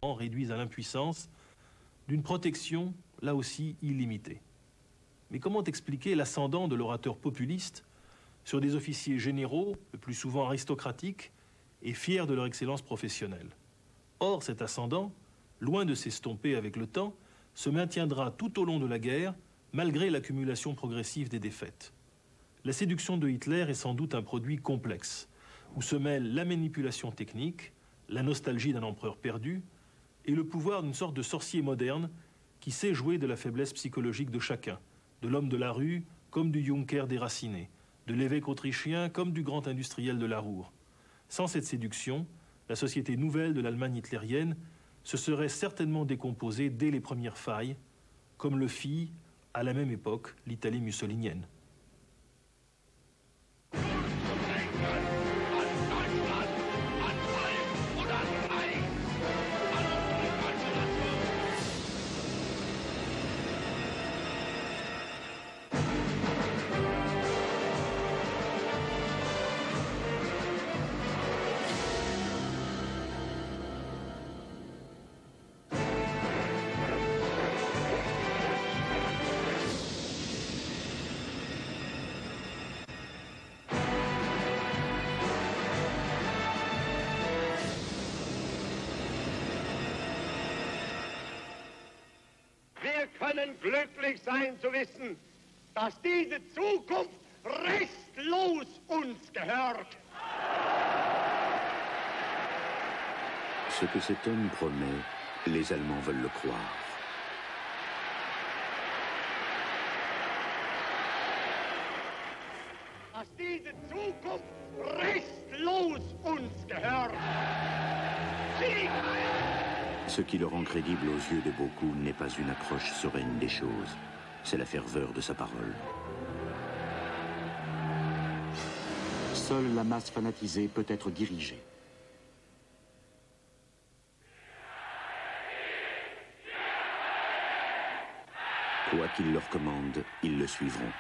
réduits à l'impuissance, d'une protection, là aussi, illimitée. Mais comment expliquer l'ascendant de l'orateur populiste sur des officiers généraux, le plus souvent aristocratiques, et fiers de leur excellence professionnelle? Or, cet ascendant, loin de s'estomper avec le temps, se maintiendra tout au long de la guerre, malgré l'accumulation progressive des défaites. La séduction de Hitler est sans doute un produit complexe, où se mêlent la manipulation technique, la nostalgie d'un empereur perdu, et le pouvoir d'une sorte de sorcier moderne qui sait jouer de la faiblesse psychologique de chacun, de l'homme de la rue comme du Junker déraciné, de l'évêque autrichien comme du grand industriel de la Ruhr. Sans cette séduction, la société nouvelle de l'Allemagne hitlérienne se serait certainement décomposée dès les premières failles, comme le fit, à la même époque, l'Italie mussolinienne. Glücklich sein zu wissen, dass diese Zukunft restlos uns gehört. Ce que cet homme promet, les Allemands veulent le croire. Dass diese Zukunft restlos uns gehört. Sieg! Ce qui le rend crédible aux yeux de beaucoup n'est pas une approche sereine des choses, c'est la ferveur de sa parole. Seule la masse fanatisée peut être dirigée. Quoi qu'il leur commande, ils le suivront.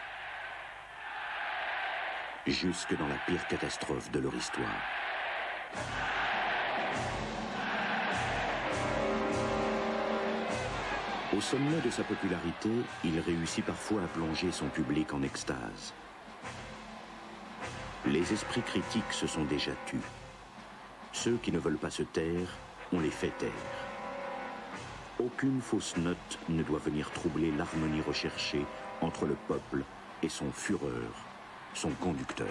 Jusque dans la pire catastrophe de leur histoire. Au sommet de sa popularité, il réussit parfois à plonger son public en extase. Les esprits critiques se sont déjà tus. Ceux qui ne veulent pas se taire, on les fait taire. Aucune fausse note ne doit venir troubler l'harmonie recherchée entre le peuple et son fureur, son conducteur.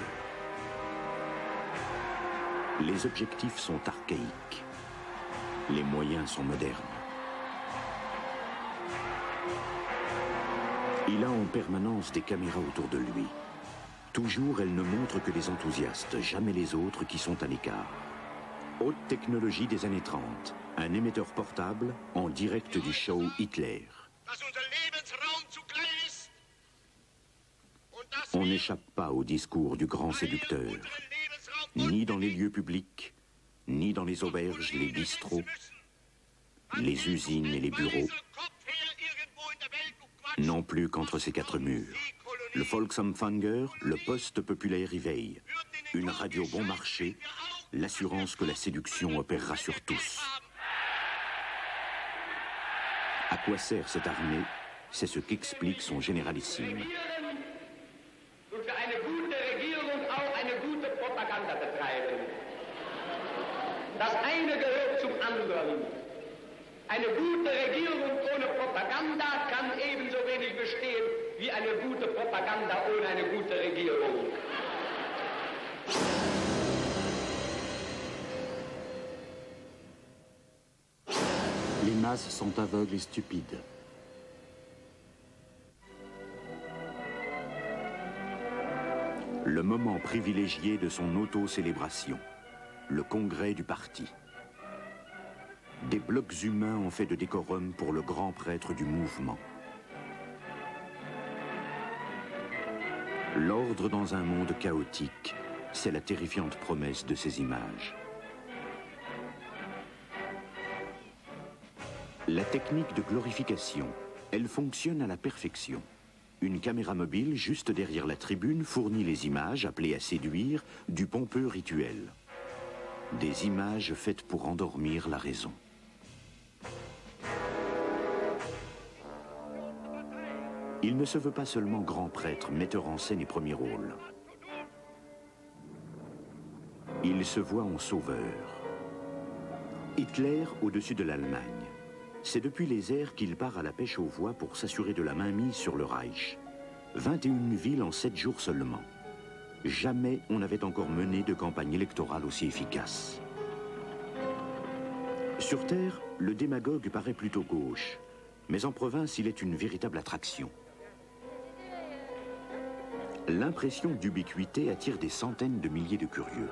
Les objectifs sont archaïques. Les moyens sont modernes. Il a en permanence des caméras autour de lui. Toujours, elles ne montrent que les enthousiastes, jamais les autres qui sont à l'écart. Haute technologie des années 30, un émetteur portable en direct du show Hitler. On n'échappe pas au discours du grand séducteur, ni dans les lieux publics, ni dans les auberges, les bistrots, les usines et les bureaux. Non plus qu'entre ces quatre murs. Le Volksempfänger, le poste populaire y veille. Une radio bon marché, l'assurance que la séduction opérera sur tous. À quoi sert cette armée? C'est ce qu'explique son généralissime. Das eine gehört zum anderen. Eine gute Regierung ohne Propaganda kann ebenso wenig bestehen wie eine gute Propaganda ohne eine gute Regierung. Les masses sont aveugles et stupides. Le moment privilégié de son auto-célébration, le congrès du parti. Des blocs humains ont fait de décorum pour le grand prêtre du mouvement. L'ordre dans un monde chaotique, c'est la terrifiante promesse de ces images. La technique de glorification, elle fonctionne à la perfection. Une caméra mobile, juste derrière la tribune, fournit les images, appelées à séduire, du pompeux rituel. Des images faites pour endormir la raison. Il ne se veut pas seulement grand prêtre, metteur en scène et premier rôle. Il se voit en sauveur. Hitler au-dessus de l'Allemagne. C'est depuis les airs qu'il part à la pêche aux voix pour s'assurer de la mainmise sur le Reich. 21 villes en 7 jours seulement. Jamais on n'avait encore mené de campagne électorale aussi efficace. Sur Terre, le démagogue paraît plutôt gauche, mais en province, il est une véritable attraction. L'impression d'ubiquité attire des centaines de milliers de curieux.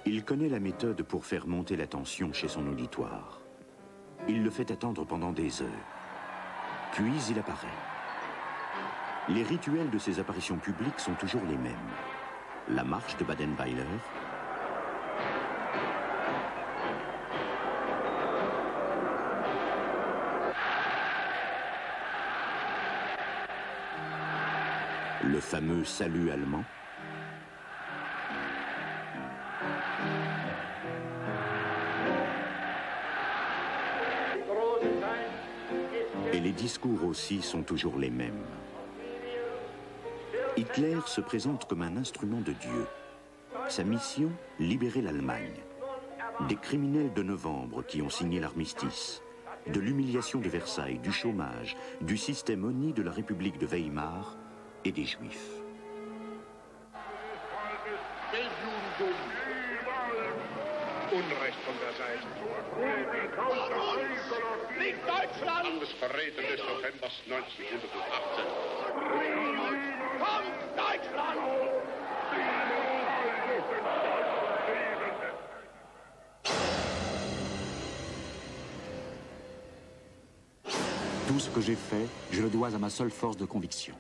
Il connaît la méthode pour faire monter la tension chez son auditoire. Il le fait attendre pendant des heures. Puis il apparaît. Les rituels de ses apparitions publiques sont toujours les mêmes. La marche de Badenweiler, le fameux salut allemand, et les discours aussi sont toujours les mêmes. Hitler se présente comme un instrument de Dieu. Sa mission, libérer l'Allemagne. Des criminels de novembre qui ont signé l'armistice, de l'humiliation de Versailles, du chômage, du système honni de la République de Weimar et des Juifs. Unrecht von der Seite. Nicht Deutschland! Am des Verräten des Novembers 1918. Kommt Deutschland! Tout ce que j'ai fait, je le dois à ma seule force de conviction.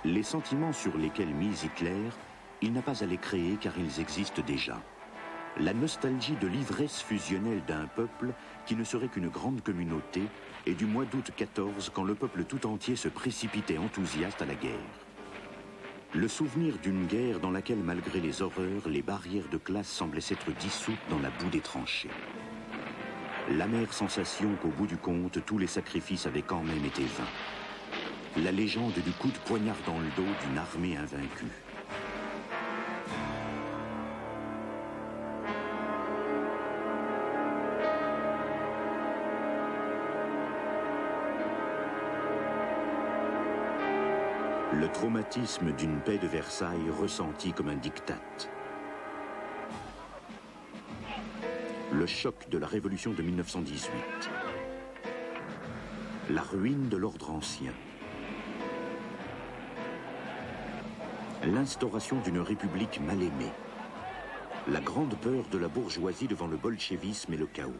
Les sentiments sur lesquels mise Hitler, il n'a pas à les créer car ils existent déjà. La nostalgie de l'ivresse fusionnelle d'un peuple qui ne serait qu'une grande communauté, et du mois d'août 14 quand le peuple tout entier se précipitait enthousiaste à la guerre. Le souvenir d'une guerre dans laquelle, malgré les horreurs, les barrières de classe semblaient s'être dissoutes dans la boue des tranchées. L'amère sensation qu'au bout du compte, tous les sacrifices avaient quand même été vains. La légende du coup de poignard dans le dos d'une armée invaincue. Le traumatisme d'une paix de Versailles ressenti comme un diktat. Le choc de la révolution de 1918. La ruine de l'ordre ancien. L'instauration d'une république mal aimée. La grande peur de la bourgeoisie devant le bolchevisme et le chaos.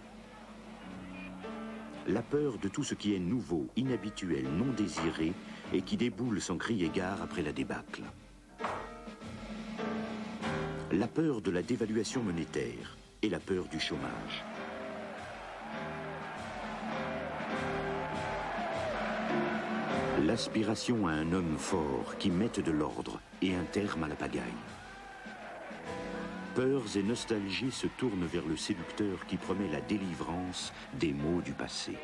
La peur de tout ce qui est nouveau, inhabituel, non désiré et qui déboule sans crier gare après la débâcle. La peur de la dévaluation monétaire et la peur du chômage. L'aspiration à un homme fort qui mette de l'ordre et un terme à la pagaille. Peurs et nostalgie se tournent vers le séducteur qui promet la délivrance des maux du passé.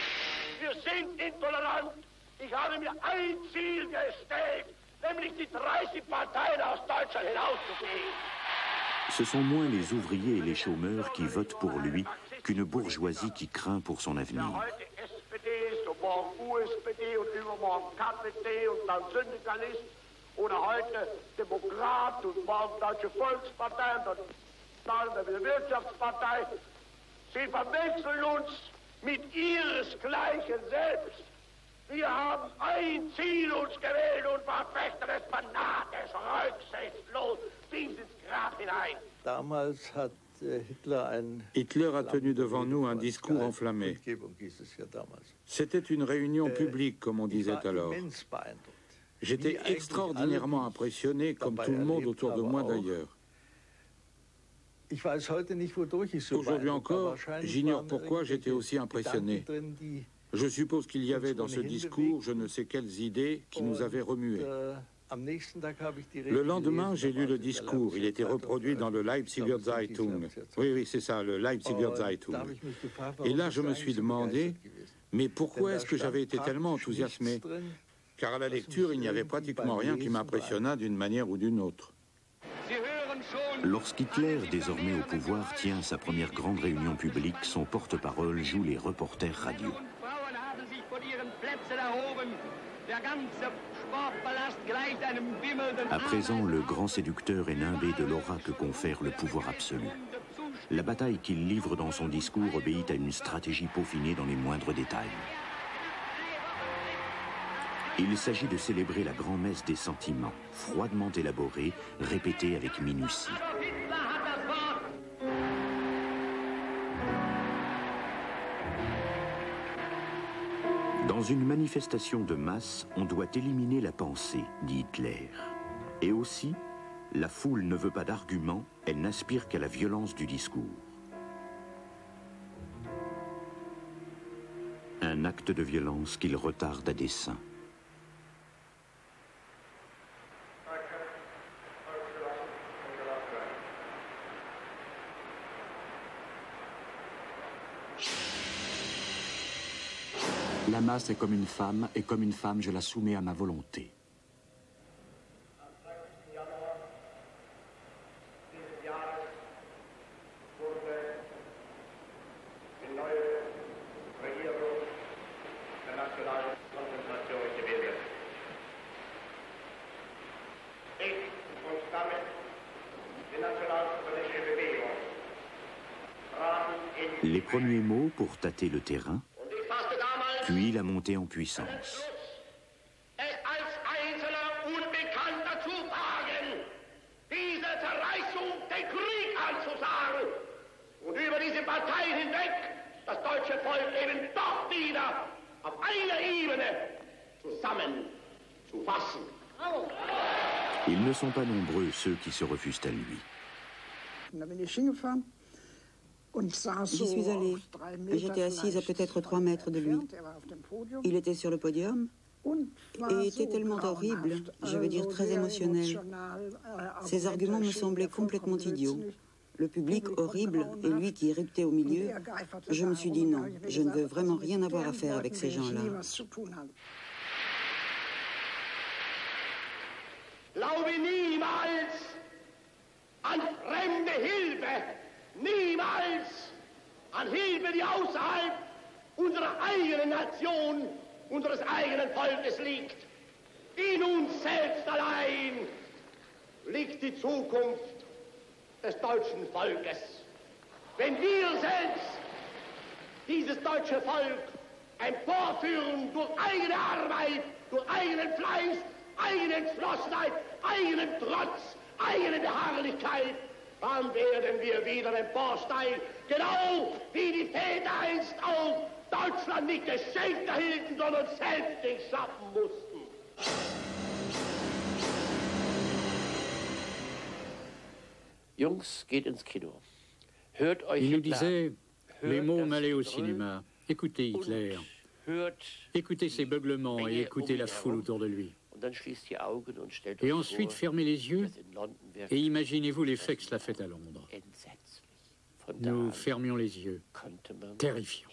Wir sind intolerant. Ich habe mir ein Ziel gesteckt, nämlich die 30 Parteien aus Deutschland hinauszukriegen. Ce sont moins les ouvriers et les chômeurs qui votent pour lui qu'une bourgeoisie qui craint pour son avenir. Heute SPD ist und morgen USPD und übermorgen KPD und dann Syndikalist. Oder heute Demokrat und morgen Deutsche Volkspartei und dann wieder Wirtschaftspartei. Sie verwechseln uns mit ihresgleichen selbst. Wir haben ein Ziel uns gewählt und verfechten es fanates, rücksichtslos bis ins Grab hinein. Damals hat Hitler a tenu devant nous un discours enflammé. C'était une réunion publique, comme on disait alors. J'étais extraordinairement impressionné, comme tout le monde autour de moi d'ailleurs. Aujourd'hui encore, j'ignore pourquoi j'étais aussi impressionné. Je suppose qu'il y avait dans ce discours je ne sais quelles idées qui nous avaient remués. Le lendemain, j'ai lu le discours. Il était reproduit dans le Leipziger Zeitung. Oui, c'est ça, le Leipziger Zeitung. Et là, je me suis demandé, mais pourquoi est-ce que j'avais été tellement enthousiasmé? Car à la lecture, il n'y avait pratiquement rien qui m'impressionna d'une manière ou d'une autre. Lorsqu'Hitler, désormais au pouvoir, tient sa première grande réunion publique, son porte-parole joue les reporters radio. À présent, le grand séducteur est nimbé de l'aura que confère le pouvoir absolu. La bataille qu'il livre dans son discours obéit à une stratégie peaufinée dans les moindres détails. Il s'agit de célébrer la grand-messe des sentiments, froidement élaborée, répétée avec minutie. Dans une manifestation de masse, on doit éliminer la pensée, dit Hitler. Et aussi, la foule ne veut pas d'arguments, elle n'aspire qu'à la violence du discours. Un acte de violence qu'il retarde à dessein. La masse est comme une femme, et comme une femme, je la soumets à ma volonté. Les premiers mots pour tâter le terrain, puis la montée en puissance. Ils ne sont pas nombreux, ceux qui se refusent à lui. J'y suis allée. J'étais assise à peut-être 3 mètres de lui. Il était sur le podium et était tellement horrible, je veux dire très émotionnel. Ses arguments me semblaient complètement idiots. Le public horrible et lui qui éruptait au milieu, je me suis dit non, je ne veux vraiment rien avoir à faire avec ces gens-là. Glaube niemals an fremde Hilfe, niemals an Hilfe, die außerhalb unserer eigenen Nation, unseres eigenen Volkes liegt. In uns selbst allein liegt die Zukunft des deutschen Volkes. Wenn wir selbst dieses deutsche Volk emporführen durch eigene Arbeit, durch eigenen Fleiß, eigene Entschlossenheit, eigenen Trotz, eigene Beharrlichkeit, dann werden wir wieder emporsteigen, genau wie die Väter einst auch Deutschland nicht geschenkt erhielten, sondern selbst nicht schaffen mussten. Jungs, geht ins Kino. Hört euch Il nous Hitler. disait, les mots m'allaient au cinéma. Écoutez Hitler. Hört Écoutez ses beuglements et écoutez la foule autour de lui. Et ensuite, fermez les yeux et imaginez-vous l'effet que cela fait à Londres. Nous fermions les yeux, terrifiants.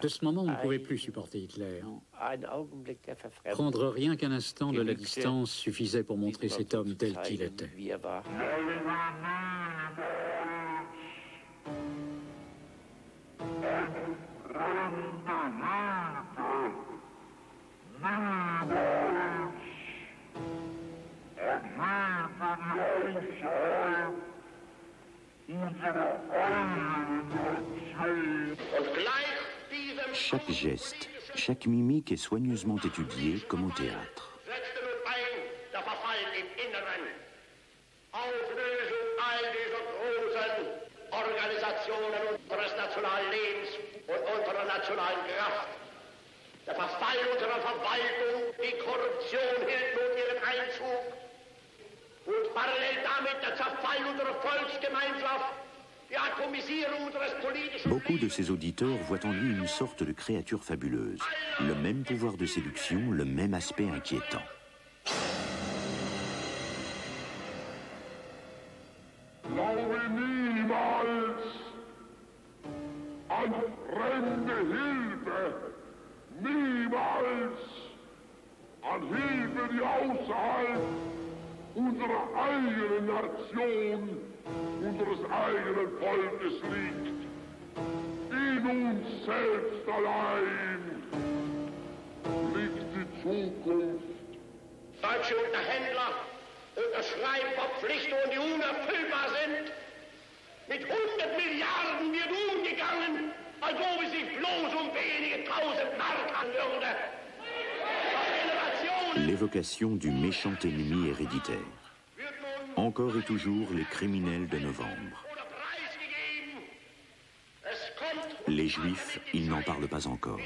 De ce moment, on ne pouvait plus supporter Hitler. Prendre rien qu'un instant de la distance suffisait pour montrer cet homme tel qu'il était. Chaque geste, chaque mimique est soigneusement étudiée comme au théâtre. Der Verfall unserer Verwaltung, die Korruption hält nun ihren Einzug und parallel damit der Zerfall unserer Volksgemeinschaft, die Atomisierung unseres politischen... Beaucoup de ses auditeurs voient en lui une sorte de créature fabuleuse. Le même pouvoir de séduction, le même aspect inquiétant. niemals an fremde Hilfe, niemals an Hilfe, die außerhalb unserer eigenen Nation, unseres eigenen Volkes liegt. In uns selbst allein liegt die Zukunft. Deutsche Unterhändler unterschreiben Verpflichtungen, die unerfüllbar sind. Mit 100 Milliarden wird umgegangen, als ob es sich bloß um wenige tausend Mark handeln würde. L'évocation du méchant ennemi héréditaire. Encore et toujours les criminels de novembre. Les Juifs, ils n'en parlent pas encore.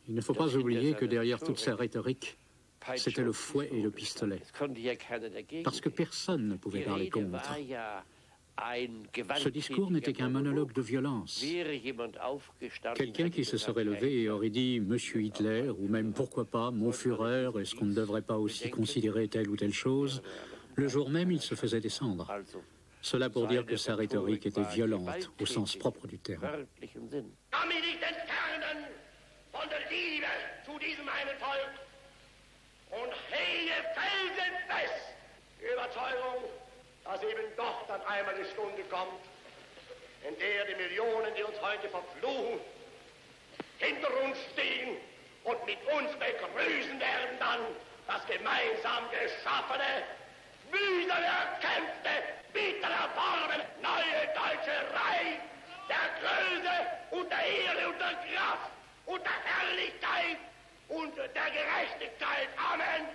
Il ne faut pas oublier que derrière toute sa rhétorique, c'était le fouet et le pistolet. Parce que personne ne pouvait parler contre. Ce discours n'était qu'un monologue de violence. Quelqu'un qui se serait levé et aurait dit « Monsieur Hitler » ou même « Pourquoi pas, mon Führer, est-ce qu'on ne devrait pas aussi considérer telle ou telle chose ?» Le jour même, il se faisait descendre. Cela pour dire que sa rhétorique était violente au sens propre du terme. Und hege felsenfest die Überzeugung, dass eben doch dann einmal die Stunde kommt, in der die Millionen, die uns heute verfluchen, hinter uns stehen und mit uns begrüßen werden dann das gemeinsam geschaffene, mühsam erkämpfte, bitter erworbene neue deutsche Reich der Größe und der Ehre und der Kraft und der Herrlichkeit und der Gerechtigkeit. Amen.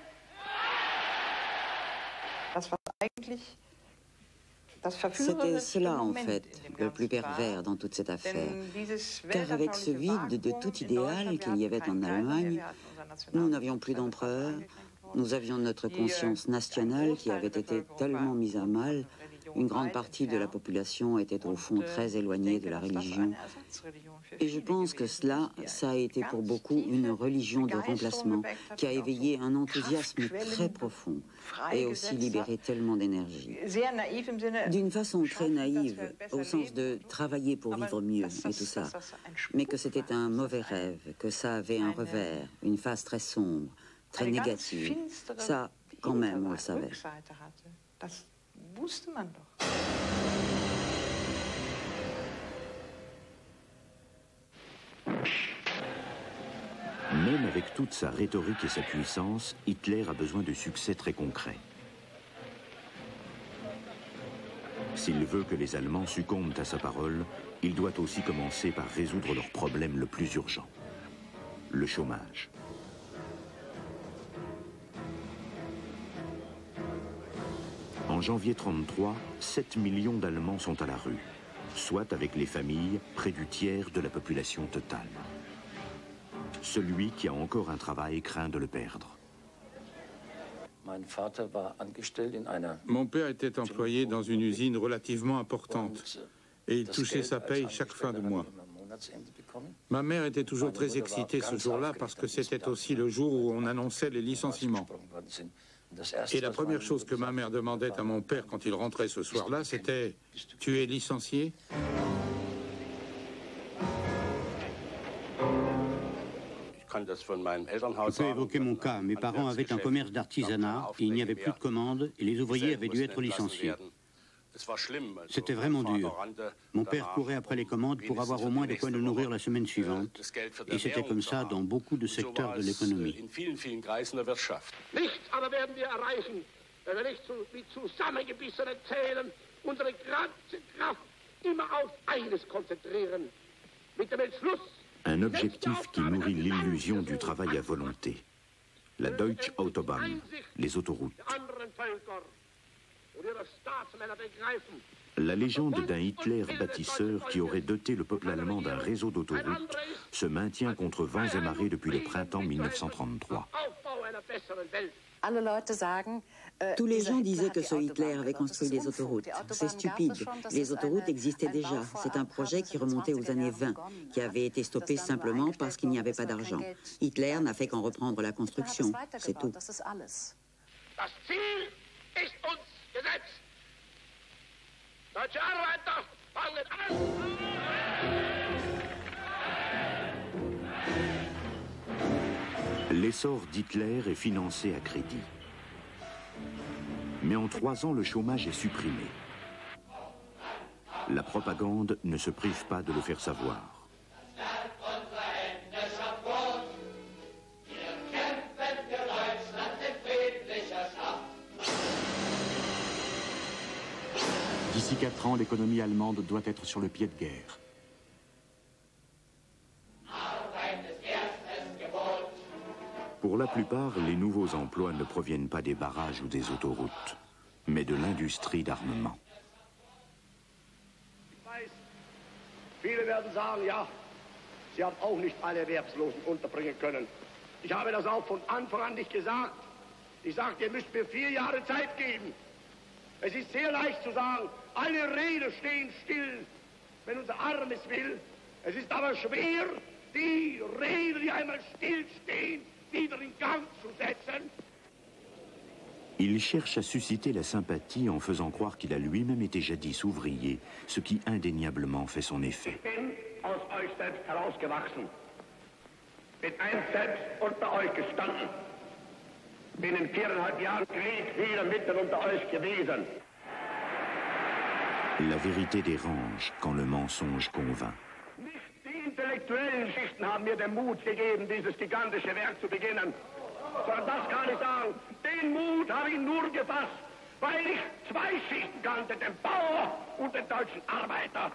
C'était cela, en fait, le plus pervers dans toute cette affaire. Car avec ce vide de tout idéal qu'il y avait en Allemagne, nous n'avions plus d'empereur, nous avions notre conscience nationale qui avait été tellement mise à mal. Une grande partie de la population était au fond très éloignée de la religion. Et je pense que cela, ça a été pour beaucoup une religion de remplacement qui a éveillé un enthousiasme très profond et aussi libéré tellement d'énergie. D'une façon très naïve, au sens de travailler pour vivre mieux et tout ça, mais que c'était un mauvais rêve, que ça avait un revers, une face très sombre, très négative. Ça, quand même, on le savait. Même avec toute sa rhétorique et sa puissance, Hitler a besoin de succès très concrets. S'il veut que les Allemands succombent à sa parole, il doit aussi commencer par résoudre leur problème le plus urgent, le chômage. En janvier 1933, 7 millions d'Allemands sont à la rue, soit avec les familles, près du tiers de la population totale. Celui qui a encore un travail craint de le perdre. Mon père était employé dans une usine relativement importante et il touchait sa paye chaque fin de mois. Ma mère était toujours très excitée ce jour-là parce que c'était aussi le jour où on annonçait les licenciements. Et la première chose que ma mère demandait à mon père quand il rentrait ce soir-là, c'était « Tu es licencié ?» Je peux évoquer mon cas. Mes parents avaient un commerce d'artisanat et il n'y avait plus de commandes et les ouvriers avaient dû être licenciés. C'était vraiment dur. Mon père courait après les commandes pour avoir au moins de quoi nous nourrir la semaine suivante. Et c'était comme ça dans beaucoup de secteurs de l'économie. Un objectif qui nourrit l'illusion du travail à volonté. La Deutsche Autobahn, les autoroutes. La légende d'un Hitler bâtisseur qui aurait doté le peuple allemand d'un réseau d'autoroutes se maintient contre vents et marées depuis le printemps 1933. Tous les gens disaient que ce Hitler avait construit des autoroutes. C'est stupide. Les autoroutes existaient déjà. C'est un projet qui remontait aux années 20, qui avait été stoppé simplement parce qu'il n'y avait pas d'argent. Hitler n'a fait qu'en reprendre la construction. C'est tout. Das Ziel ist uns gesetzt. Deutsche Arbeiter fangen an! L'essor d'Hitler est financé à crédit. Mais en 3 ans, le chômage est supprimé. La propagande ne se prive pas de le faire savoir. D'ici 4 ans, l'économie allemande doit être sur le pied de guerre. Pour la plupart, les nouveaux emplois ne proviennent pas des barrages ou des autoroutes, mais de l'industrie d'armement. Viele werden sagen, ja, sie haben auch nicht alle Erwerbslosen unterbringen können. Ich habe das auch von Anfang an nicht gesagt. Ich sagte, ihr müsst mir 4 Jahre Zeit geben. Es ist sehr leicht zu sagen, alle Räder stehen still, wenn unser Arm es will. Es ist aber schwer, die Räder, die einmal stillstehen, wieder in Gang zu setzen. Il cherche à susciter la sympathie en faisant croire qu'il a lui-même été jadis ouvrier, ce qui indéniablement fait son effet. Ich bin aus euch selbst herausgewachsen. Bin einst selbst unter euch gestanden. Bin in 4,5 Jahren Krieg wieder mitten unter euch gewesen. La vérité dérange quand le mensonge convainc. Nicht die intellektuellen Schichten haben mir den Mut gegeben, dieses gigantische Werk zu beginnen. Sondern das kann ich sagen, den Mut habe ich nur gefasst, weil ich 2 Schichten kannte, den Bauer und den deutschen Arbeiter.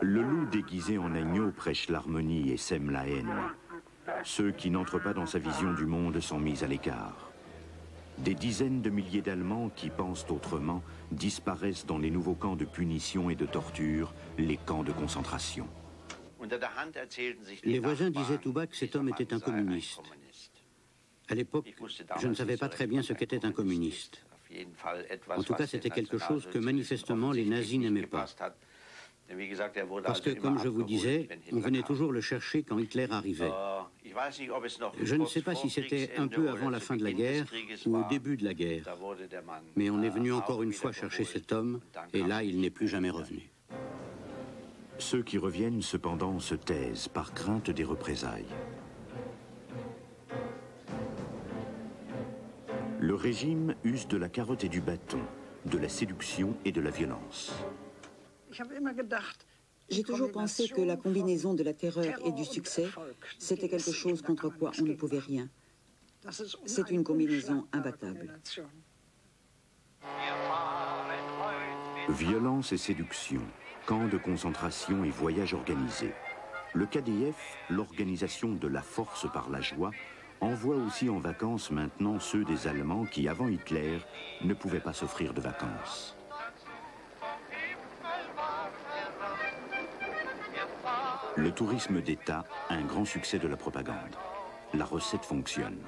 Le loup déguisé en agneau prêche l'harmonie et sème la haine. Ceux qui n'entrent pas dans sa vision du monde sont mis à l'écart. Des dizaines de milliers d'Allemands qui pensent autrement disparaissent dans les nouveaux camps de punition et de torture, les camps de concentration. Les voisins disaient tout bas que cet homme était un communiste. À l'époque, je ne savais pas très bien ce qu'était un communiste. En tout cas, c'était quelque chose que manifestement les nazis n'aimaient pas. Parce que, comme je vous disais, on venait toujours le chercher quand Hitler arrivait. Je ne sais pas si c'était un peu avant la fin de la guerre ou au début de la guerre. Mais on est venu encore une fois chercher cet homme, et là, il n'est plus jamais revenu. Ceux qui reviennent, cependant, se taisent par crainte des représailles. Le régime use de la carotte et du bâton, de la séduction et de la violence. J'ai toujours pensé que la combinaison de la terreur et du succès, c'était quelque chose contre quoi on ne pouvait rien. C'est une combinaison imbattable. Violence et séduction, camps de concentration et voyages organisés. Le KDF, l'organisation de la force par la joie, envoie aussi en vacances maintenant ceux des Allemands qui, avant Hitler, ne pouvaient pas s'offrir de vacances. Le tourisme d'État, un grand succès de la propagande. La recette fonctionne.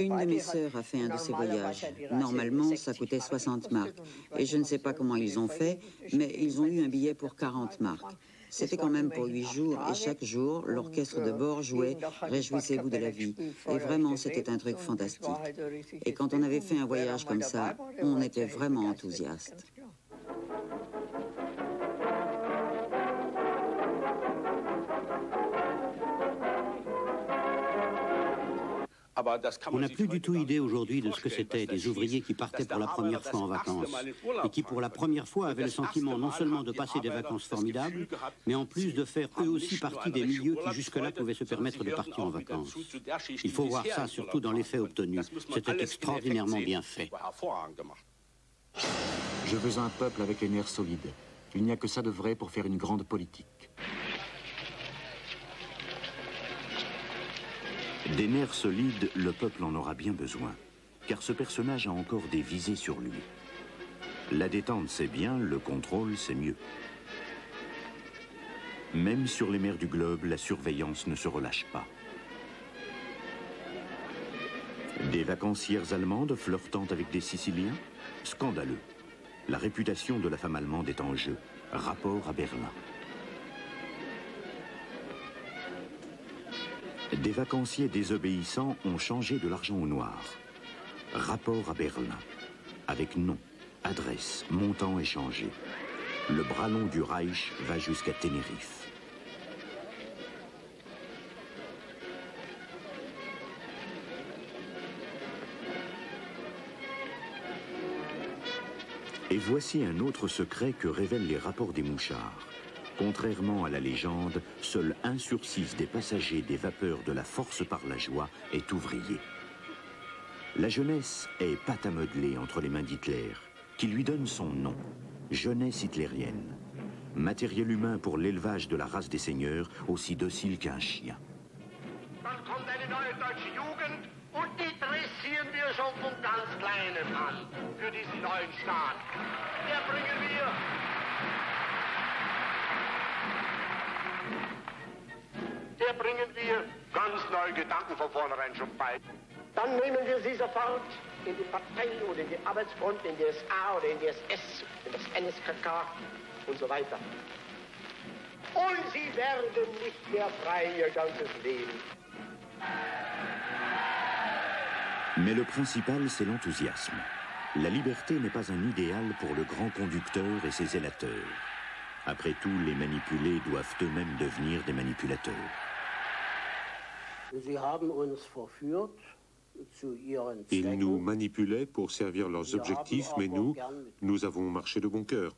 Une de mes sœurs a fait un de ces voyages. Normalement, ça coûtait 60 marks. Et je ne sais pas comment ils ont fait, mais ils ont eu un billet pour 40 marks. C'était quand même pour 8 jours, et chaque jour, l'orchestre de bord jouait « Réjouissez-vous de la vie ». Et vraiment, c'était un truc fantastique. Et quand on avait fait un voyage comme ça, on était vraiment enthousiaste. On n'a plus du tout idée aujourd'hui de ce que c'était des ouvriers qui partaient pour la première fois en vacances et qui pour la première fois avaient le sentiment non seulement de passer des vacances formidables, mais en plus de faire eux aussi partie des milieux qui jusque-là pouvaient se permettre de partir en vacances. Il faut voir ça surtout dans l'effet obtenu. C'était extraordinairement bien fait. Je veux un peuple avec les nerfs solides. Il n'y a que ça de vrai pour faire une grande politique. Des nerfs solides, le peuple en aura bien besoin, car ce personnage a encore des visées sur lui. La détente, c'est bien, le contrôle, c'est mieux. Même sur les mers du globe, la surveillance ne se relâche pas. Des vacancières allemandes flirtant avec des Siciliens? Scandaleux. La réputation de la femme allemande est en jeu. Rapport à Berlin. Des vacanciers désobéissants ont changé de l'argent au noir. Rapport à Berlin. Avec nom, adresse, montant échangé. Le bras long du Reich va jusqu'à Tenerife. Et voici un autre secret que révèlent les rapports des mouchards. Contrairement à la légende, seul 1 sur 6 des passagers des vapeurs de la Force par la joie est ouvrier. La jeunesse est pâte à modeler entre les mains d'Hitler, qui lui donne son nom, jeunesse hitlérienne. Matériel humain pour l'élevage de la race des seigneurs, aussi docile qu'un chien. Schon von ganz Kleinem an für diesen neuen Staat. Der bringen wir ganz neue Gedanken von vornherein schon bei. Dann nehmen wir sie sofort in die Partei oder in die Arbeitsfront, in die SA oder in die SS, in das NSKK und so weiter. Und sie werden nicht mehr frei ihr ganzes Leben. Mais le principal, c'est l'enthousiasme. La liberté n'est pas un idéal pour le grand conducteur et ses zélateurs. Après tout, les manipulés doivent eux-mêmes devenir des manipulateurs. Ils nous manipulaient pour servir leurs objectifs, mais nous avons marché de bon cœur.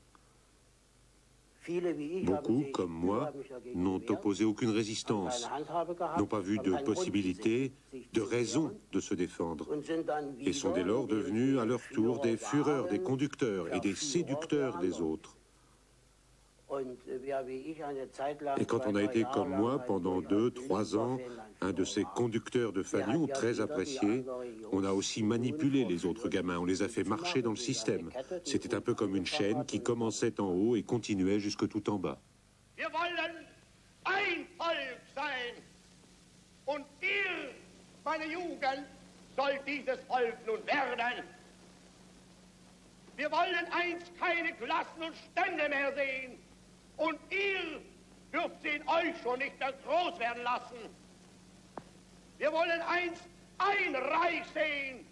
Beaucoup, comme moi, n'ont opposé aucune résistance, n'ont pas vu de possibilité, de raison de se défendre, et sont dès lors devenus à leur tour des fureurs, des conducteurs et des séducteurs des autres. Et quand on a été comme moi pendant 2-3 ans, un de ces conducteurs de fanion très appréciés, on a aussi manipulé les autres gamins, on les a fait marcher dans le système. C'était un peu comme une chaîne qui commençait en haut et continuait jusque tout en bas. Wir wollen ein Volk sein. Und ihr, meine Jugend, sollt dieses Volk nun werden. Wir wollen einst keine Klassen und Stände mehr sehen. Und ihr dürft sie in euch schon nicht mehr groß werden lassen. Wir wollen einst ein Reich sehen.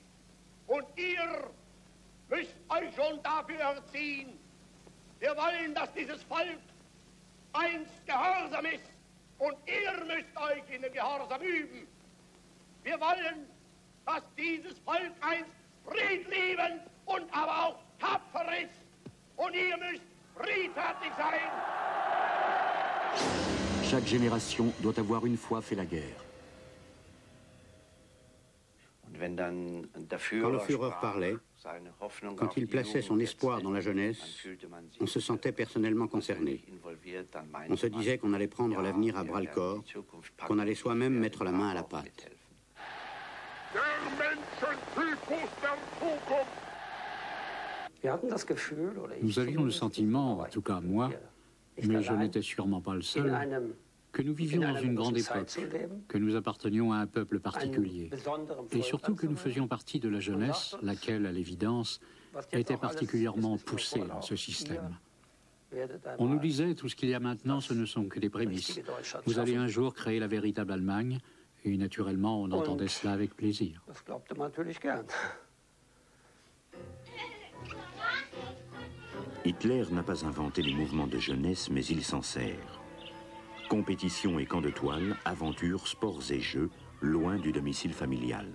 Und ihr müsst euch schon dafür erziehen. Wir wollen, dass dieses Volk einst gehorsam ist. Und ihr müsst euch in den Gehorsam üben. Wir wollen, dass dieses Volk einst friedliebend und aber auch tapfer ist. Und ihr müsst friedfertig sein. Chaque génération doit avoir une fois fait la guerre. Quand le Führer parlait, quand il plaçait son espoir dans la jeunesse, on se sentait personnellement concerné. On se disait qu'on allait prendre l'avenir à bras-le-corps, qu'on allait soi-même mettre la main à la pâte. Nous avions le sentiment, en tout cas moi, mais je n'étais sûrement pas le seul, que nous vivions dans une grande époque, que nous appartenions à un peuple particulier, et surtout que nous faisions partie de la jeunesse, laquelle, à l'évidence, était particulièrement poussée dans ce système. On nous disait, tout ce qu'il y a maintenant, ce ne sont que des prémices. Vous allez un jour créer la véritable Allemagne, et naturellement, on entendait cela avec plaisir. Hitler n'a pas inventé les mouvements de jeunesse, mais il s'en sert. Compétition et camp de toile, aventures, sports et jeux, loin du domicile familial.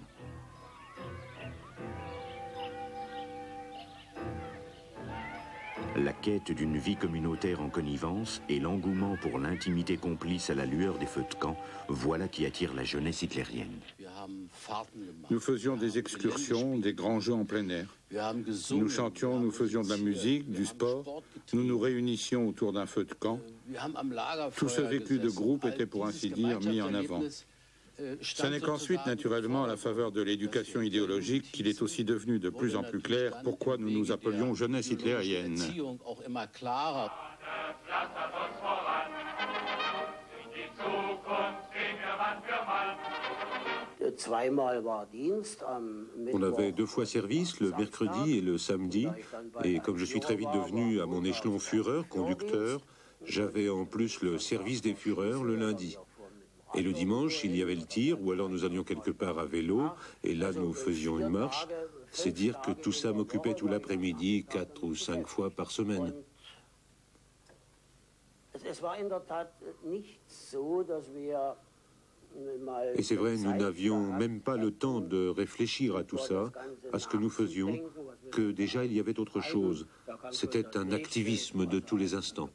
La quête d'une vie communautaire en connivence et l'engouement pour l'intimité complice à la lueur des feux de camp, voilà qui attire la jeunesse hitlérienne. Nous faisions des excursions, des grands jeux en plein air. Nous chantions, nous faisions de la musique, du sport. Nous nous réunissions autour d'un feu de camp. Tout ce vécu de groupe était, pour ainsi dire, mis en avant. Ce n'est qu'ensuite, naturellement, à la faveur de l'éducation idéologique, qu'il est aussi devenu de plus en plus clair pourquoi nous nous appelions jeunesse hitlérienne. On avait 2 fois service, le mercredi et le samedi, et comme je suis très vite devenu à mon échelon Führer, conducteur, j'avais en plus le service des Führers le lundi. Et le dimanche, il y avait le tir, ou alors nous allions quelque part à vélo, et là nous faisions une marche. C'est dire que tout ça m'occupait tout l'après-midi, 4 ou 5 fois par semaine. Et c'est vrai, nous n'avions même pas le temps de réfléchir à tout ça, à ce que nous faisions, que déjà il y avait autre chose. C'était un activisme de tous les instants.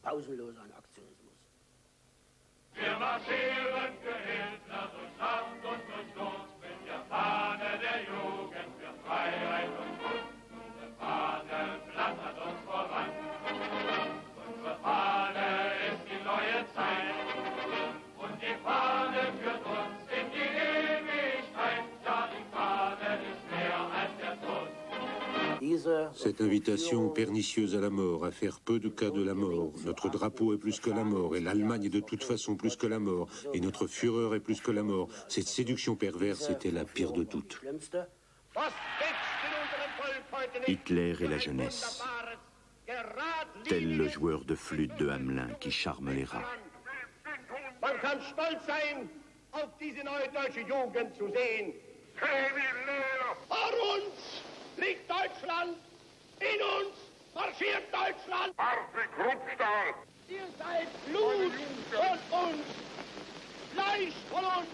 Cette invitation pernicieuse à la mort, à faire peu de cas de la mort. Notre drapeau est plus que la mort, et l'Allemagne est de toute façon plus que la mort, et notre Führer est plus que la mort. Cette séduction perverse était la pire de toutes. Hitler et la jeunesse. Tel le joueur de flûte de Hamelin qui charme les rats. Man kann stolz sein, auf diese neue deutsche Jugend zu sehen. Vor uns liegt Deutschland, in uns marschiert Deutschland. Ihr seid Blut von uns, Fleisch von uns.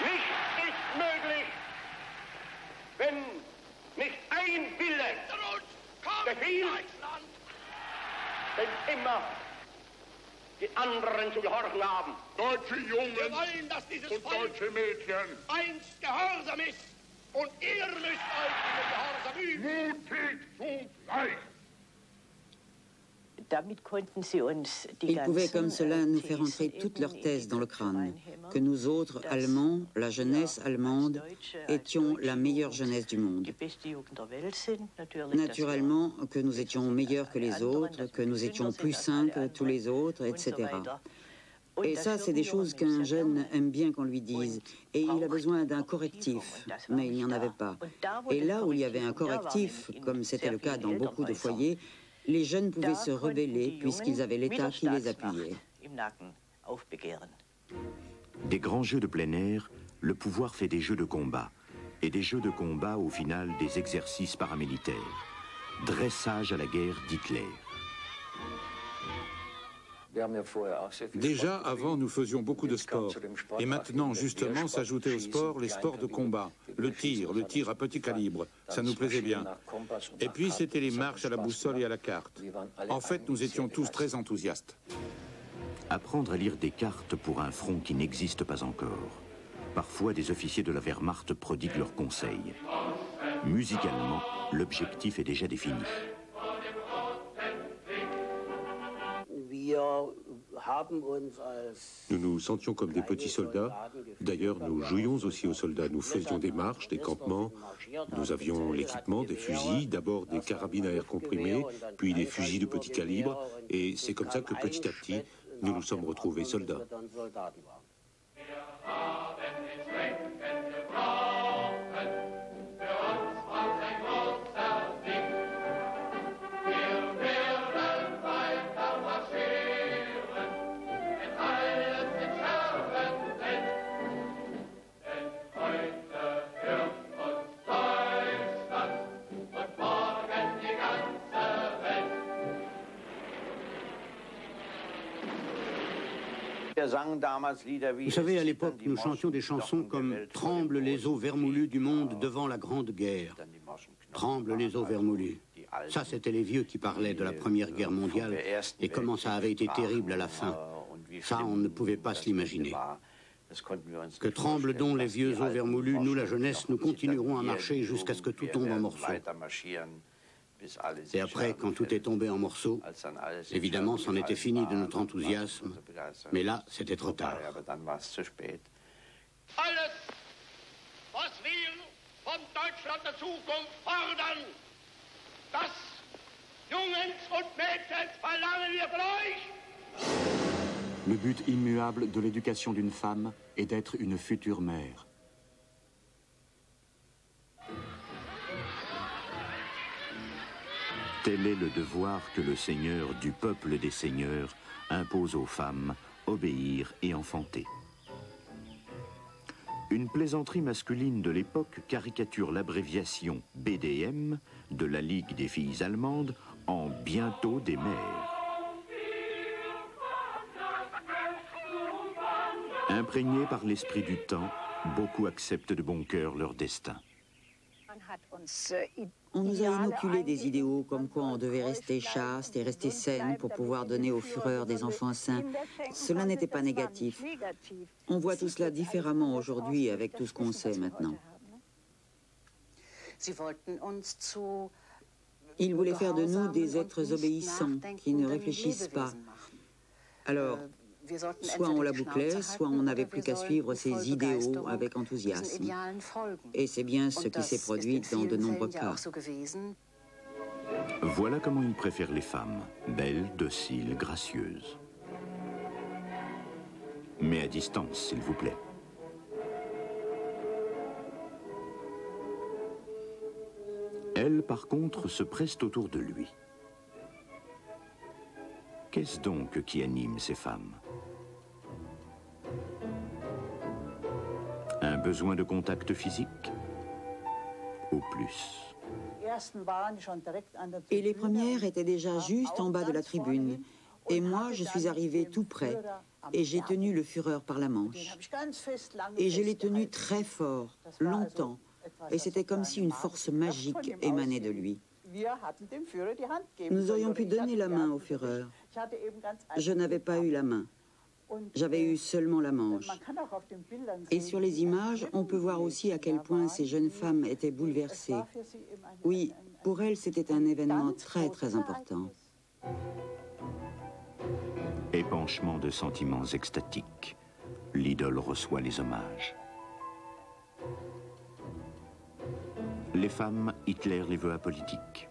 Nichts ist möglich, wenn nicht ein Wille befiehlt, wenn immer die anderen zu gehorchen haben. Deutsche Jungen Wir wollen, dass dieses und deutsche Mädchen einst gehorsam ist. Und ihr müsst euch in den Gehorsam üben. mutig zum Fleisch. Ils pouvaient comme cela nous faire entrer toutes leurs thèses dans le crâne, que nous autres, Allemands, la jeunesse allemande, étions la meilleure jeunesse du monde. Naturellement, que nous étions meilleurs que les autres, que nous étions plus sains que tous les autres, etc. Et ça, c'est des choses qu'un jeune aime bien qu'on lui dise. Et il a besoin d'un correctif, mais il n'y en avait pas. Et là où il y avait un correctif, comme c'était le cas dans beaucoup de foyers, les jeunes pouvaient se rebeller puisqu'ils avaient l'État qui les appuyait. Des grands jeux de plein air, le pouvoir fait des jeux de combat. Et des jeux de combat, au final, des exercices paramilitaires. Dressage à la guerre d'Hitler. Déjà, avant, nous faisions beaucoup de sport. Et maintenant, justement, s'ajoutaient au sport les sports de combat. Le tir à petit calibre. Ça nous plaisait bien. Et puis, c'était les marches à la boussole et à la carte. En fait, nous étions tous très enthousiastes. Apprendre à lire des cartes pour un front qui n'existe pas encore. Parfois, des officiers de la Wehrmacht prodiguent leurs conseils. Musicalement, l'objectif est déjà défini. Nous nous sentions comme des petits soldats. D'ailleurs, nous jouions aussi aux soldats. Nous faisions des marches, des campements. Nous avions l'équipement, des fusils, d'abord des carabines à air comprimé, puis des fusils de petit calibre. Et c'est comme ça que petit à petit, nous nous sommes retrouvés soldats. Vous savez, à l'époque, nous chantions des chansons comme « Tremblent les eaux vermoulues du monde devant la Grande Guerre ». « Tremblent les eaux vermoulues ». Ça, c'était les vieux qui parlaient de la Première Guerre mondiale et comment ça avait été terrible à la fin. Ça, on ne pouvait pas se l'imaginer. Que tremblent donc les vieux eaux vermoulues, nous, la jeunesse, nous continuerons à marcher jusqu'à ce que tout tombe en morceaux. Et après, quand tout est tombé en morceaux, évidemment, c'en était fini de notre enthousiasme. Mais là, c'était trop tard. Alles, was wir von Deutschland der Zukunft fordern, das, Jungens und Mädchen, verlangen wir von euch. Le but immuable de l'éducation d'une femme est d'être une future mère. Tel est le devoir que le Seigneur du peuple des seigneurs impose aux femmes, obéir et enfanter. Une plaisanterie masculine de l'époque caricature l'abréviation BDM de la Ligue des filles allemandes en bientôt des mères. Imprégnés par l'esprit du temps, beaucoup acceptent de bon cœur leur destin. On nous a inoculé des idéaux comme quoi on devait rester chaste et rester saine pour pouvoir donner aux fureurs des enfants sains. Cela n'était pas négatif. On voit tout cela différemment aujourd'hui avec tout ce qu'on sait maintenant. Ils voulaient faire de nous des êtres obéissants qui ne réfléchissent pas. Alors, soit on la bouclait, soit on n'avait plus qu'à suivre ses idéaux avec enthousiasme. Et c'est bien ce qui s'est produit dans de nombreux cas. Voilà comment ils préfèrent les femmes, belles, dociles, gracieuses. Mais à distance, s'il vous plaît. Elles, par contre, se pressent autour de lui. Qu'est-ce donc qui anime ces femmes? Un besoin de contact physique? Ou plus? Et les premières étaient déjà juste en bas de la tribune. Et moi, je suis arrivée tout près. Et j'ai tenu le Führer par la manche. Et je l'ai tenu très fort, longtemps. Et c'était comme si une force magique émanait de lui. Nous aurions pu donner la main au Führer. Je n'avais pas eu la main. J'avais eu seulement la manche. Et sur les images, on peut voir aussi à quel point ces jeunes femmes étaient bouleversées. Oui, pour elles, c'était un événement très, très important. Épanchement de sentiments extatiques. L'idole reçoit les hommages. Les femmes, Hitler les veut apolitiques.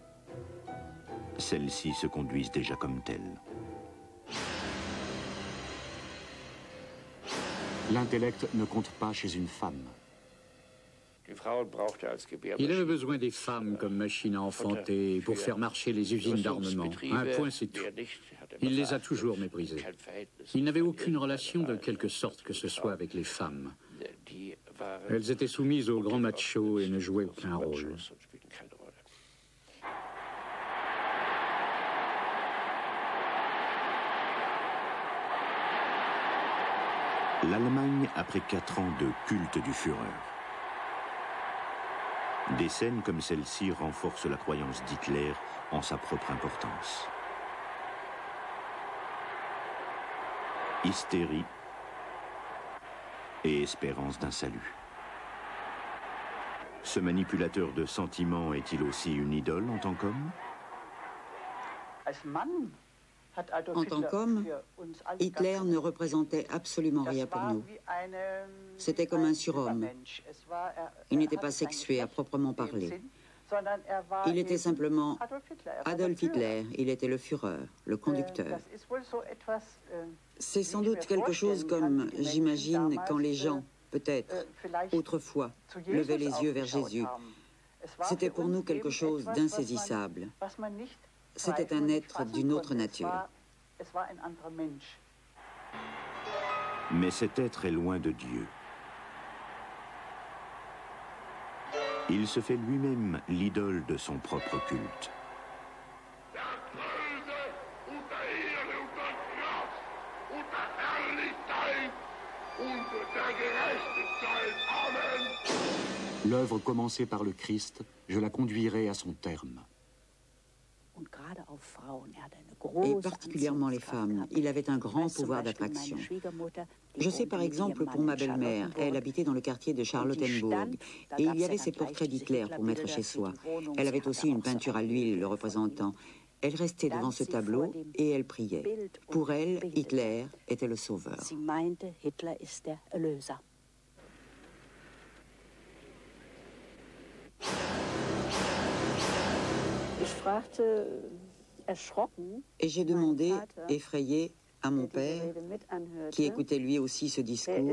Celles-ci se conduisent déjà comme telles. L'intellect ne compte pas chez une femme. Il avait besoin des femmes comme machines à enfanter pour faire marcher les usines d'armement. Un point, c'est tout. Il les a toujours méprisées. Il n'avait aucune relation de quelque sorte que ce soit avec les femmes. Elles étaient soumises aux grands machos et ne jouaient aucun rôle. L'Allemagne après 4 ans de culte du Führer. Des scènes comme celle-ci renforcent la croyance d'Hitler en sa propre importance. Hystérie et espérance d'un salut. Ce manipulateur de sentiments est-il aussi une idole en tant qu'homme? En tant qu'homme, Hitler ne représentait absolument rien pour nous. C'était comme un surhomme. Il n'était pas sexué à proprement parler. Il était simplement Adolf Hitler. Il était le Führer, le conducteur. C'est sans doute quelque chose comme, j'imagine, quand les gens, peut-être, autrefois, levaient les yeux vers Jésus. C'était pour nous quelque chose d'insaisissable. C'était un être d'une autre nature. Mais cet être est loin de Dieu. Il se fait lui-même l'idole de son propre culte. L'œuvre commencée par le Christ, je la conduirai à son terme. Et particulièrement les femmes, il avait un grand pouvoir d'attraction. Je sais par exemple pour ma belle-mère, elle habitait dans le quartier de Charlottenburg, et il y avait ses portraits d'Hitler pour mettre chez soi. Elle avait aussi une peinture à l'huile le représentant. Elle restait devant ce tableau et elle priait. Pour elle, Hitler était le sauveur. Et j'ai demandé, effrayée, À mon père, qui écoutait lui aussi ce discours,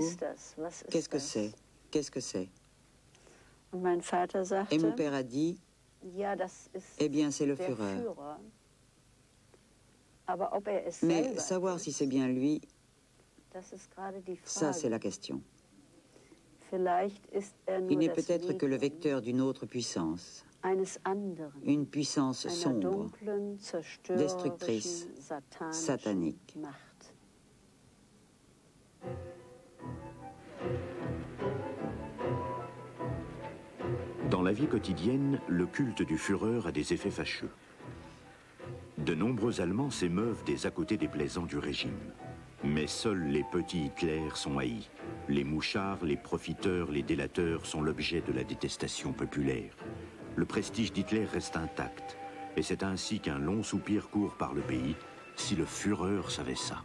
qu'est-ce que c'est? Qu'est-ce que c'est? Et mon père a dit, eh bien, c'est le Führer. Mais savoir si c'est bien lui, ça, c'est la question. Il n'est peut-être que le vecteur d'une autre puissance, une puissance sombre, destructrice, satanique. Dans la vie quotidienne, le culte du Führer a des effets fâcheux. De nombreux Allemands s'émeuvent des à côté déplaisants du régime. Mais seuls les petits Hitler sont haïs. Les mouchards, les profiteurs, les délateurs sont l'objet de la détestation populaire. Le prestige d'Hitler reste intact. Et c'est ainsi qu'un long soupir court par le pays. Si le Führer savait ça.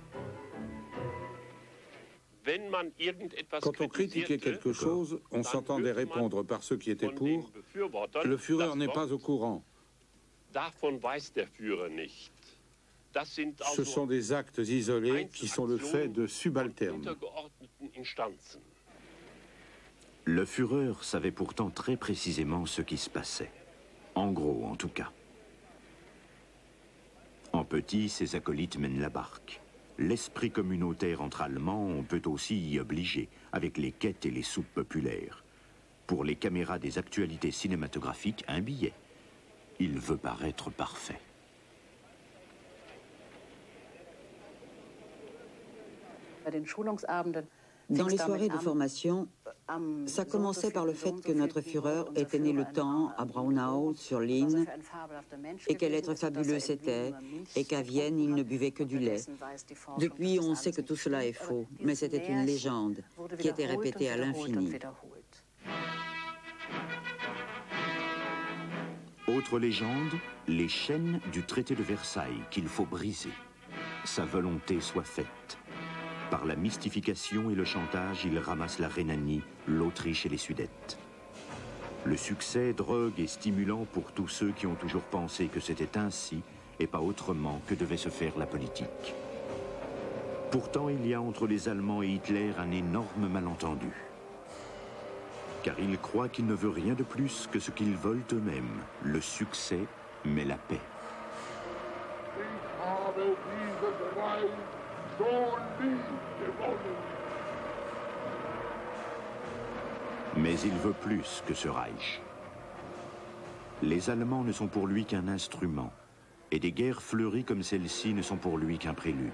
Quand on critiquait quelque chose, on s'entendait répondre par ceux qui étaient pour. Le Führer n'est pas au courant. Ce sont des actes isolés qui sont le fait de subalternes. Le Führer savait pourtant très précisément ce qui se passait. En gros, en tout cas. En petit, ses acolytes mènent la barque. L'esprit communautaire entre Allemands, on peut aussi y obliger, avec les quêtes et les soupes populaires. Pour les caméras des actualités cinématographiques, un billet. Il veut paraître parfait. Dans les soirées de formation, ça commençait par le fait que notre Führer était né le temps à Braunau, sur l'Inn, et quel être fabuleux c'était, et qu'à Vienne, il ne buvait que du lait. Depuis, on sait que tout cela est faux, mais c'était une légende qui était répétée à l'infini. Autre légende, les chaînes du traité de Versailles qu'il faut briser. Sa volonté soit faite. Par la mystification et le chantage, il ramasse la Rhénanie, l'Autriche et les Sudètes. Le succès, drogue et stimulant pour tous ceux qui ont toujours pensé que c'était ainsi et pas autrement que devait se faire la politique. Pourtant, il y a entre les Allemands et Hitler un énorme malentendu. Car il croit qu'il ne veut rien de plus que ce qu'ils veulent eux-mêmes, le succès, mais la paix. Mais il veut plus que ce Reich. Les Allemands ne sont pour lui qu'un instrument, et des guerres fleuries comme celle-ci ne sont pour lui qu'un prélude.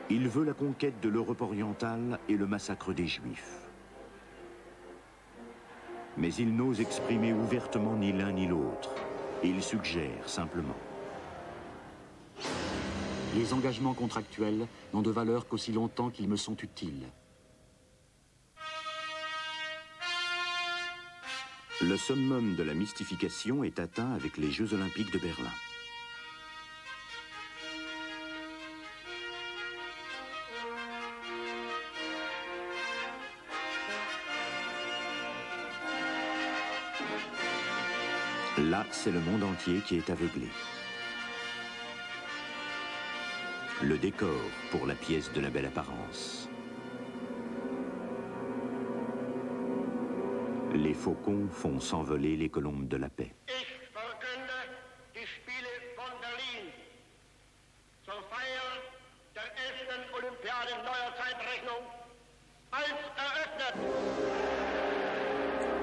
Il veut la conquête de l'Europe orientale et le massacre des Juifs. Mais il n'ose exprimer ouvertement ni l'un ni l'autre. Il suggère simplement. Les engagements contractuels n'ont de valeur qu'aussi longtemps qu'ils me sont utiles. Le summum de la mystification est atteint avec les Jeux Olympiques de Berlin. Là, c'est le monde entier qui est aveuglé. Le décor pour la pièce de la belle apparence. Les faucons font s'envoler les colombes de la paix. Ich verkünde die Spiele von Berlin zur Feier der 11. Olympiade neuer Zeitrechnung als eröffnet.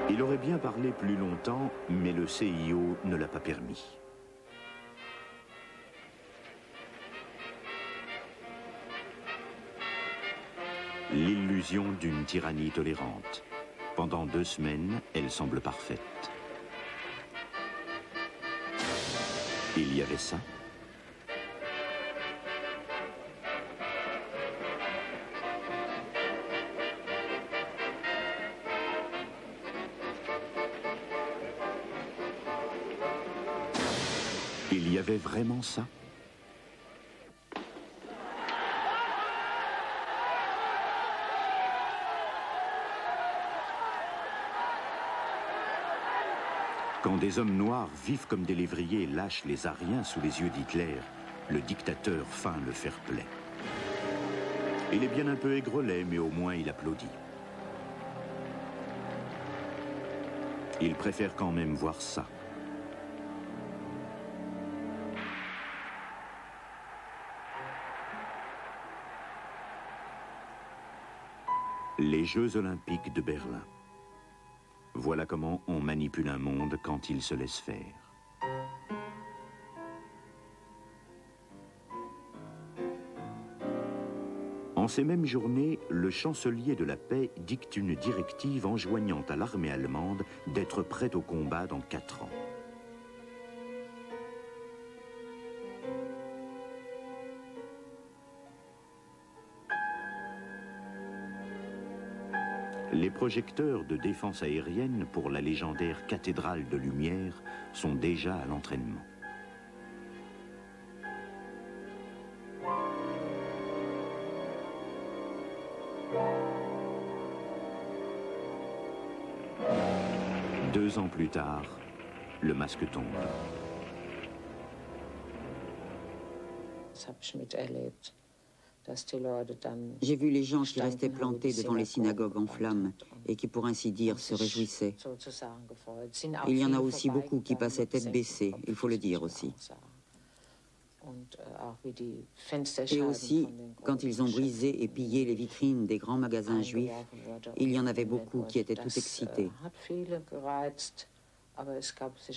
Il aurait bien parlé plus longtemps, mais le CIO ne l'a pas permis. L'illusion d'une tyrannie tolérante. Pendant 2 semaines, elle semble parfaite. Il y avait ça. Il y avait vraiment ça. Quand des hommes noirs, vifs comme des lévriers, lâchent les Ariens sous les yeux d'Hitler, le dictateur feint le fair-play. Il est bien un peu aigrelet, mais au moins il applaudit. Il préfère quand même voir ça. Les Jeux Olympiques de Berlin. Voilà comment on manipule un monde quand il se laisse faire. En ces mêmes journées, le chancelier de la paix dicte une directive enjoignant à l'armée allemande d'être prête au combat dans 4 ans. Les projecteurs de défense aérienne pour la légendaire cathédrale de lumière sont déjà à l'entraînement. Deux ans plus tard, le masque tombe. J'ai vu les gens qui restaient plantés devant les synagogues en flammes et qui, pour ainsi dire, se réjouissaient. Il y en a aussi beaucoup qui passaient tête baissée, il faut le dire aussi. Et aussi, quand ils ont brisé et pillé les vitrines des grands magasins juifs, il y en avait beaucoup qui étaient tout excités.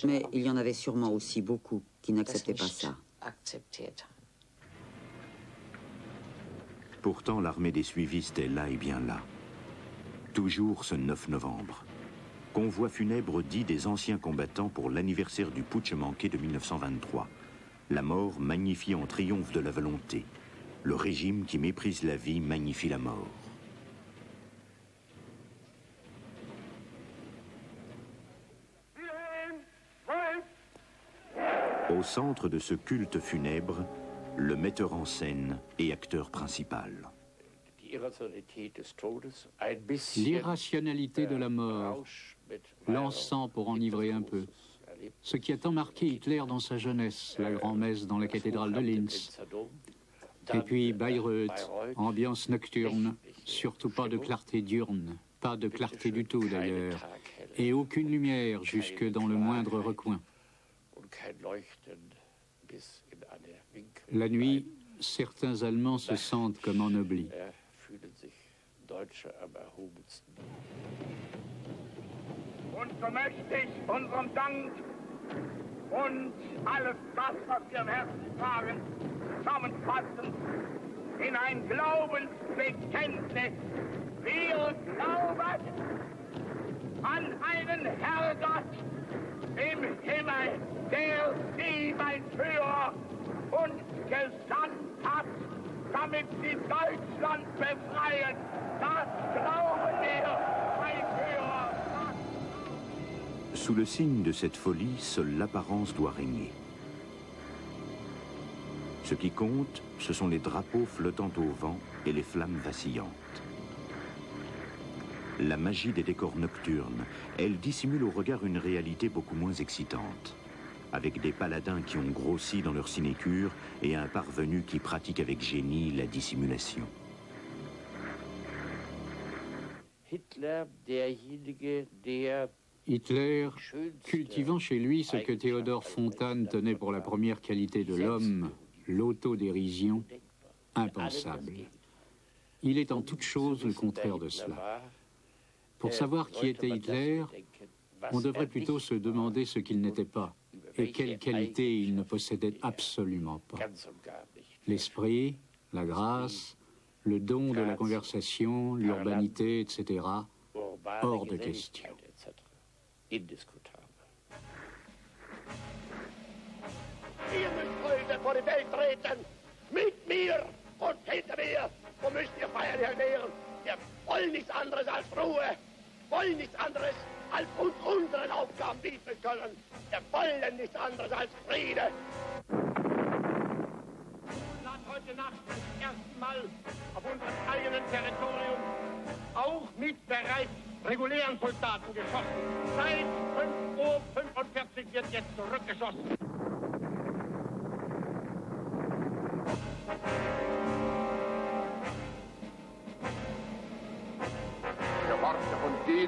Mais il y en avait sûrement aussi beaucoup qui n'acceptaient pas ça. Pourtant, l'armée des suivistes est là et bien là. Toujours ce 9 novembre. Convoi funèbre dit des anciens combattants pour l'anniversaire du putsch manqué de 1923. La mort magnifiée en triomphe de la volonté. Le régime qui méprise la vie magnifie la mort. Au centre de ce culte funèbre, le metteur en scène et acteur principal. L'irrationalité de la mort, l'encens pour enivrer un peu. Ce qui a tant marqué Hitler dans sa jeunesse, la grand-messe dans la cathédrale de Linz. Et puis Bayreuth, ambiance nocturne, surtout pas de clarté diurne, pas de clarté du tout d'ailleurs, et aucune lumière jusque dans le moindre recoin. La nuit, certains Allemands se sentent comme ennoblis. Und so möchte ich unserem Dank und alles das, was wir im Herzen tragen, zusammenfassen in ein Glaubensbekenntnis. Wir glauben an einen Herrgott im Himmel, der Sie, mein Führer, uns gesandt hat, damit Sie Deutschland befreien. Das glauben wir, mein Führer. Sous le signe de cette folie, seule l'apparence doit régner. Ce qui compte, ce sont les drapeaux flottant au vent et les flammes vacillantes. La magie des décors nocturnes, elle dissimule au regard une réalité beaucoup moins excitante, avec des paladins qui ont grossi dans leur sinécure et un parvenu qui pratique avec génie la dissimulation. Hitler, cultivant chez lui ce que Théodore Fontane tenait pour la première qualité de l'homme, l'autodérision, impensable. Il est en toute chose le contraire de cela. Pour savoir qui était Hitler, on devrait plutôt se demander ce qu'il n'était pas et quelle qualité il ne possédait absolument pas. L'esprit, la grâce, le don de la conversation, l'urbanité, etc., hors de question. Ihr müsst heute vor die Welt treten, mit mir und hinter mir, und müsst ihr feierlich erklären, wir wollen nichts anderes als Ruhe, wollen nichts anderes als uns unseren Aufgaben widmen können, wir wollen nichts anderes als Friede. Hat heute Nacht zum ersten Mal auf unserem eigenen Territorium auch mit bereits regulären Soldaten geschossen. Seit 5:45 Uhr wird jetzt zurückgeschossen.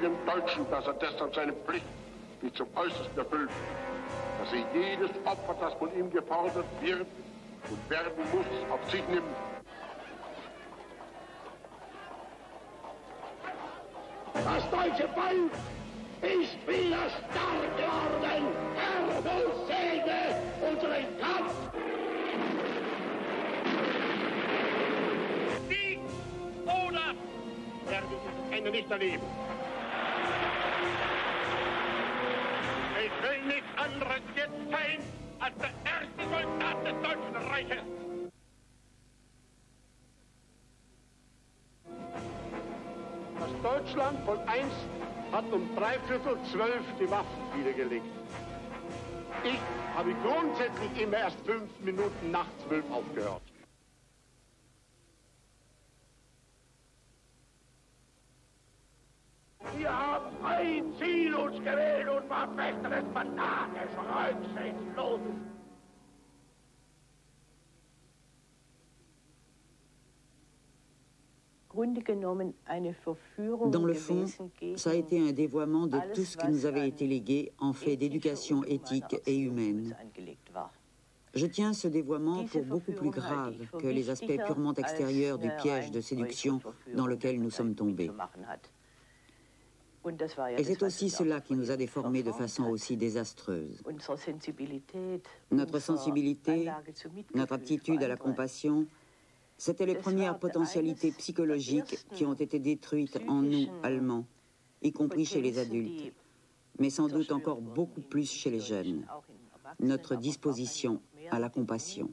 jedem Deutschen, dass deshalb seine Pflicht bis zum Äußersten erfüllt, dass jedes Opfer, das von ihm gefordert wird und werden muss, auf sich nimmt. Das deutsche Volk ist wieder stark geworden. Herr und segne unseren Kampf. Sieg oder werden wir dieses Ende nicht erleben. Ich will nichts anderes jetzt sein als der erste Soldat des Deutschen Reiches. Das Deutschland von einst hat um 11:45 die Waffen niedergelegt. Ich habe grundsätzlich immer erst 5 Minuten nach 12 aufgehört. Wir haben ein Ziel uns gewählt und verfechten es fanatisch, rücksichtslos. Dans le fond, ça a été un dévoiement de tout ce qui nous avait été légué en fait d'éducation éthique et humaine. Je tiens ce dévoiement pour beaucoup plus grave que les aspects purement extérieurs du piège de séduction dans lequel nous sommes tombés. Et c'est aussi cela qui nous a déformés de façon aussi désastreuse. Notre sensibilité, notre aptitude à la compassion, c'était les premières potentialités psychologiques qui ont été détruites en nous, Allemands, y compris chez les adultes, mais sans doute encore beaucoup plus chez les jeunes. Notre disposition à la compassion.